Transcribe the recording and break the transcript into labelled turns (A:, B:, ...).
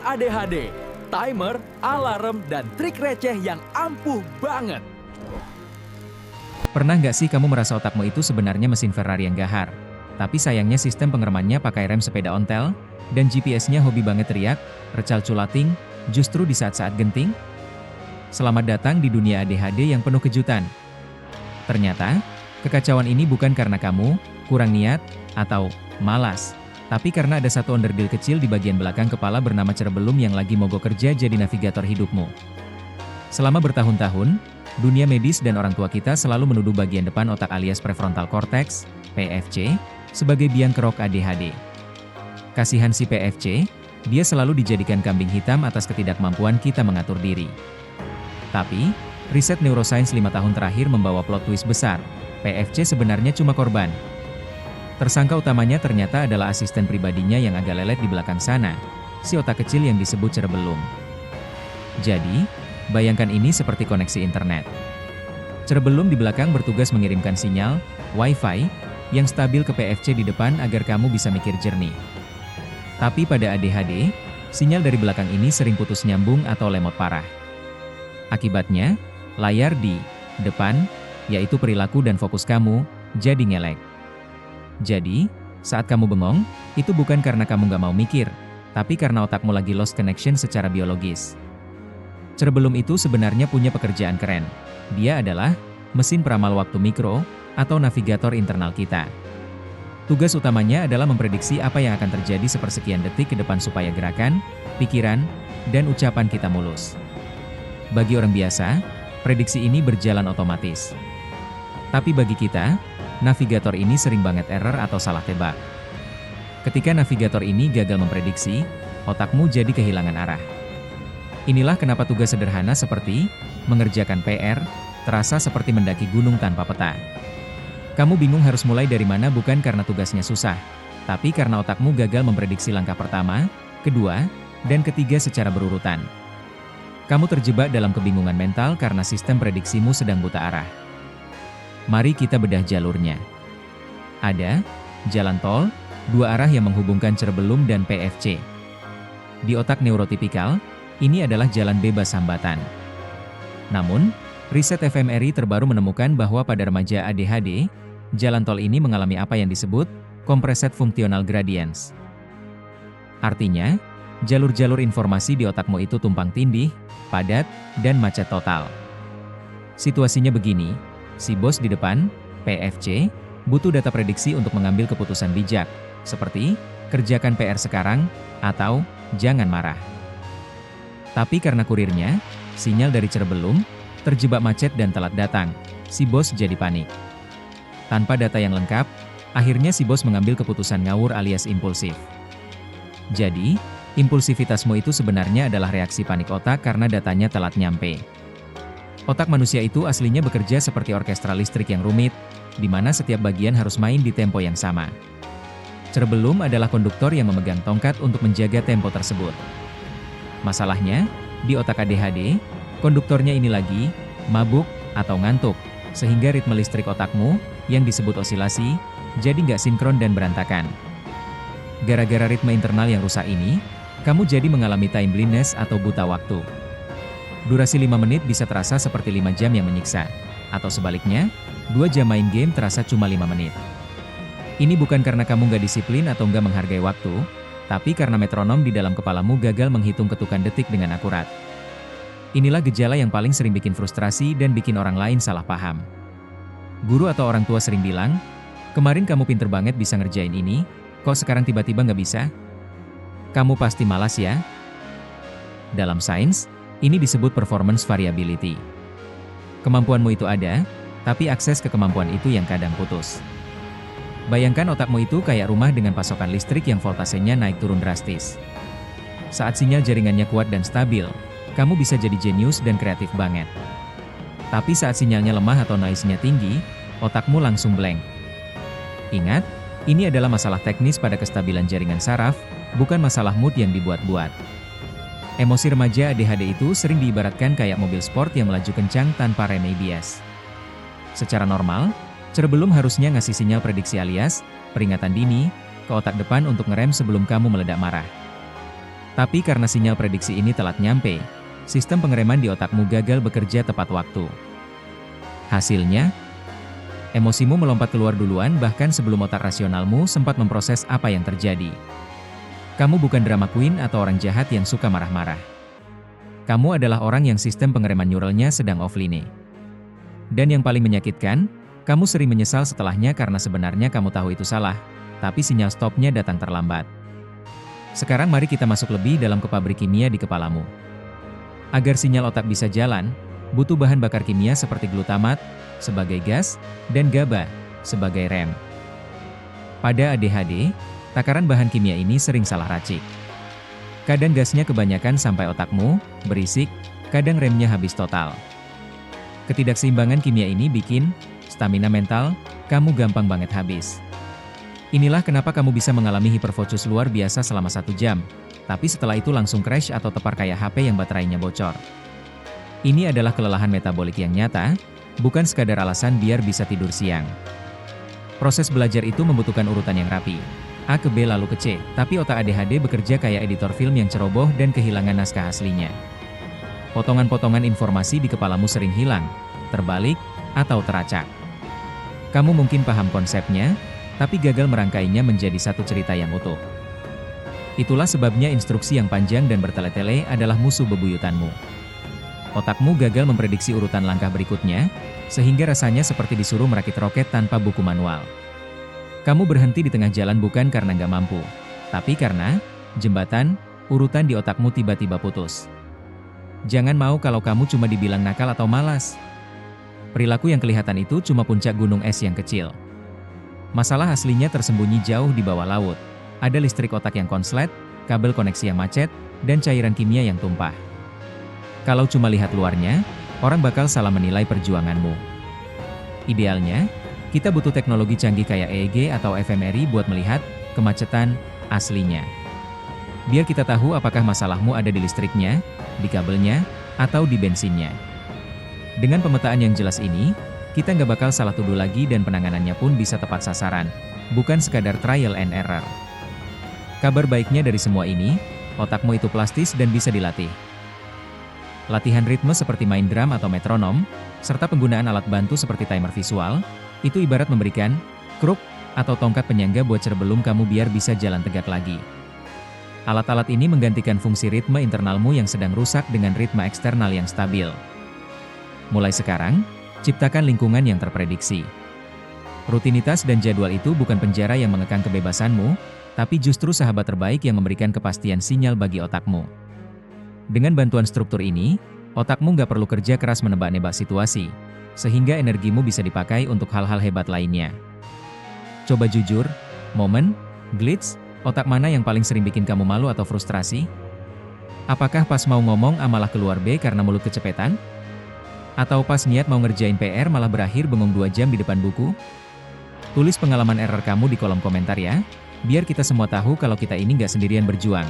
A: ADHD, timer, alarm, dan trik receh yang ampuh banget.
B: Pernah nggak sih kamu merasa otakmu itu sebenarnya mesin Ferrari yang gahar? Tapi sayangnya sistem pengeremannya pakai rem sepeda ontel, dan GPS-nya hobi banget teriak, recal culating, justru di saat-saat genting? Selamat datang di dunia ADHD yang penuh kejutan. Ternyata, kekacauan ini bukan karena kamu kurang niat atau malas, tapi karena ada satu onderdil kecil di bagian belakang kepala bernama cerebellum yang lagi mogok kerja jadi navigator hidupmu. Selama bertahun-tahun, dunia medis dan orang tua kita selalu menuduh bagian depan otak alias prefrontal cortex, PFC, sebagai biang kerok ADHD. Kasihan si PFC, dia selalu dijadikan kambing hitam atas ketidakmampuan kita mengatur diri. Tapi, riset neuroscience 5 tahun terakhir membawa plot twist besar. PFC sebenarnya cuma korban. Tersangka utamanya ternyata adalah asisten pribadinya yang agak lelet di belakang sana, si otak kecil yang disebut cerebellum. Jadi, bayangkan ini seperti koneksi internet. Cerebellum di belakang bertugas mengirimkan sinyal, Wi-Fi, yang stabil ke PFC di depan agar kamu bisa mikir jernih. Tapi pada ADHD, sinyal dari belakang ini sering putus nyambung atau lemot parah. Akibatnya, layar di depan, yaitu perilaku dan fokus kamu, jadi ngelek. Jadi, saat kamu bengong, itu bukan karena kamu nggak mau mikir, tapi karena otakmu lagi lost connection secara biologis. Cerebellum itu sebenarnya punya pekerjaan keren. Dia adalah mesin peramal waktu mikro, atau navigator internal kita. Tugas utamanya adalah memprediksi apa yang akan terjadi sepersekian detik ke depan supaya gerakan, pikiran, dan ucapan kita mulus. Bagi orang biasa, prediksi ini berjalan otomatis. Tapi bagi kita, navigator ini sering banget error atau salah tebak. Ketika navigator ini gagal memprediksi, otakmu jadi kehilangan arah. Inilah kenapa tugas sederhana seperti mengerjakan PR terasa seperti mendaki gunung tanpa peta. Kamu bingung harus mulai dari mana bukan karena tugasnya susah, tapi karena otakmu gagal memprediksi langkah pertama, kedua, dan ketiga secara berurutan. Kamu terjebak dalam kebingungan mental karena sistem prediksimu sedang buta arah. Mari kita bedah jalurnya. Ada jalan tol, dua arah yang menghubungkan cerebellum dan PFC. Di otak neurotipikal, ini adalah jalan bebas hambatan. Namun, riset fMRI terbaru menemukan bahwa pada remaja ADHD, jalan tol ini mengalami apa yang disebut compressed functional gradients. Artinya, jalur-jalur informasi di otakmu itu tumpang tindih, padat, dan macet total. Situasinya begini, si bos di depan, PFC, butuh data prediksi untuk mengambil keputusan bijak, seperti, kerjakan PR sekarang, atau, jangan marah. Tapi karena kurirnya, sinyal dari cerebellum, terjebak macet dan telat datang, si bos jadi panik. Tanpa data yang lengkap, akhirnya si bos mengambil keputusan ngawur alias impulsif. Jadi, impulsivitasmu itu sebenarnya adalah reaksi panik otak karena datanya telat nyampe. Otak manusia itu aslinya bekerja seperti orkestra listrik yang rumit, di mana setiap bagian harus main di tempo yang sama. Cerebellum adalah konduktor yang memegang tongkat untuk menjaga tempo tersebut. Masalahnya, di otak ADHD, konduktornya ini lagi mabuk atau ngantuk, sehingga ritme listrik otakmu, yang disebut osilasi, jadi nggak sinkron dan berantakan. Gara-gara ritme internal yang rusak ini, kamu jadi mengalami time blindness atau buta waktu. Durasi 5 menit bisa terasa seperti 5 jam yang menyiksa. Atau sebaliknya, 2 jam main game terasa cuma 5 menit. Ini bukan karena kamu nggak disiplin atau nggak menghargai waktu, tapi karena metronom di dalam kepalamu gagal menghitung ketukan detik dengan akurat. Inilah gejala yang paling sering bikin frustrasi dan bikin orang lain salah paham. Guru atau orang tua sering bilang, kemarin kamu pinter banget bisa ngerjain ini, kok sekarang tiba-tiba nggak bisa? Kamu pasti malas ya? Dalam sains, ini disebut performance variability. Kemampuanmu itu ada, tapi akses ke kemampuan itu yang kadang putus. Bayangkan otakmu itu kayak rumah dengan pasokan listrik yang voltasenya naik turun drastis. Saat sinyal jaringannya kuat dan stabil, kamu bisa jadi jenius dan kreatif banget. Tapi saat sinyalnya lemah atau noise-nya tinggi, otakmu langsung blank. Ingat, ini adalah masalah teknis pada kestabilan jaringan saraf, bukan masalah mood yang dibuat-buat. Emosi remaja ADHD itu sering diibaratkan kayak mobil sport yang melaju kencang tanpa rem ABS. Secara normal, cerebellum harusnya ngasih sinyal prediksi alias peringatan dini ke otak depan untuk ngerem sebelum kamu meledak marah. Tapi karena sinyal prediksi ini telat nyampe, sistem pengereman di otakmu gagal bekerja tepat waktu. Hasilnya, emosimu melompat keluar duluan bahkan sebelum otak rasionalmu sempat memproses apa yang terjadi. Kamu bukan drama queen atau orang jahat yang suka marah-marah. Kamu adalah orang yang sistem pengereman neuralnya sedang offline. Dan yang paling menyakitkan, kamu sering menyesal setelahnya karena sebenarnya kamu tahu itu salah, tapi sinyal stopnya datang terlambat. Sekarang mari kita masuk lebih dalam ke pabrik kimia di kepalamu. Agar sinyal otak bisa jalan, butuh bahan bakar kimia seperti glutamat, sebagai gas, dan GABA, sebagai rem. Pada ADHD, takaran bahan kimia ini sering salah racik. Kadang gasnya kebanyakan sampai otakmu berisik, kadang remnya habis total. Ketidakseimbangan kimia ini bikin stamina mental kamu gampang banget habis. Inilah kenapa kamu bisa mengalami hiperfokus luar biasa selama 1 jam, tapi setelah itu langsung crash atau tepar kayak HP yang baterainya bocor. Ini adalah kelelahan metabolik yang nyata, bukan sekadar alasan biar bisa tidur siang. Proses belajar itu membutuhkan urutan yang rapi. A ke B lalu ke C, tapi otak ADHD bekerja kayak editor film yang ceroboh dan kehilangan naskah aslinya. Potongan-potongan informasi di kepalamu sering hilang, terbalik, atau teracak. Kamu mungkin paham konsepnya, tapi gagal merangkainya menjadi satu cerita yang utuh. Itulah sebabnya instruksi yang panjang dan bertele-tele adalah musuh bebuyutanmu. Otakmu gagal memprediksi urutan langkah berikutnya, sehingga rasanya seperti disuruh merakit roket tanpa buku manual. Kamu berhenti di tengah jalan bukan karena nggak mampu, tapi karena jembatan, urutan di otakmu tiba-tiba putus. Jangan mau kalau kamu cuma dibilang nakal atau malas. Perilaku yang kelihatan itu cuma puncak gunung es yang kecil. Masalah aslinya tersembunyi jauh di bawah laut. Ada listrik otak yang konslet, kabel koneksi yang macet, dan cairan kimia yang tumpah. Kalau cuma lihat luarnya, orang bakal salah menilai perjuanganmu. Idealnya, kita butuh teknologi canggih kayak EEG atau fMRI buat melihat kemacetan aslinya. Biar kita tahu apakah masalahmu ada di listriknya, di kabelnya, atau di bensinnya. Dengan pemetaan yang jelas ini, kita nggak bakal salah tuduh lagi dan penanganannya pun bisa tepat sasaran, bukan sekadar trial and error. Kabar baiknya dari semua ini, otakmu itu plastis dan bisa dilatih. Latihan ritme seperti main drum atau metronom, serta penggunaan alat bantu seperti timer visual, itu ibarat memberikan kruk atau tongkat penyangga buat cerebellum kamu biar bisa jalan tegak lagi. Alat-alat ini menggantikan fungsi ritme internalmu yang sedang rusak dengan ritme eksternal yang stabil. Mulai sekarang, ciptakan lingkungan yang terprediksi. Rutinitas dan jadwal itu bukan penjara yang mengekang kebebasanmu, tapi justru sahabat terbaik yang memberikan kepastian sinyal bagi otakmu. Dengan bantuan struktur ini, otakmu nggak perlu kerja keras menebak-nebak situasi, sehingga energimu bisa dipakai untuk hal-hal hebat lainnya. Coba jujur, momen, glitch, otak mana yang paling sering bikin kamu malu atau frustrasi? Apakah pas mau ngomong A malah keluar B karena mulut kecepetan? Atau pas niat mau ngerjain PR malah berakhir bengong 2 jam di depan buku? Tulis pengalaman error kamu di kolom komentar ya, biar kita semua tahu kalau kita ini nggak sendirian berjuang.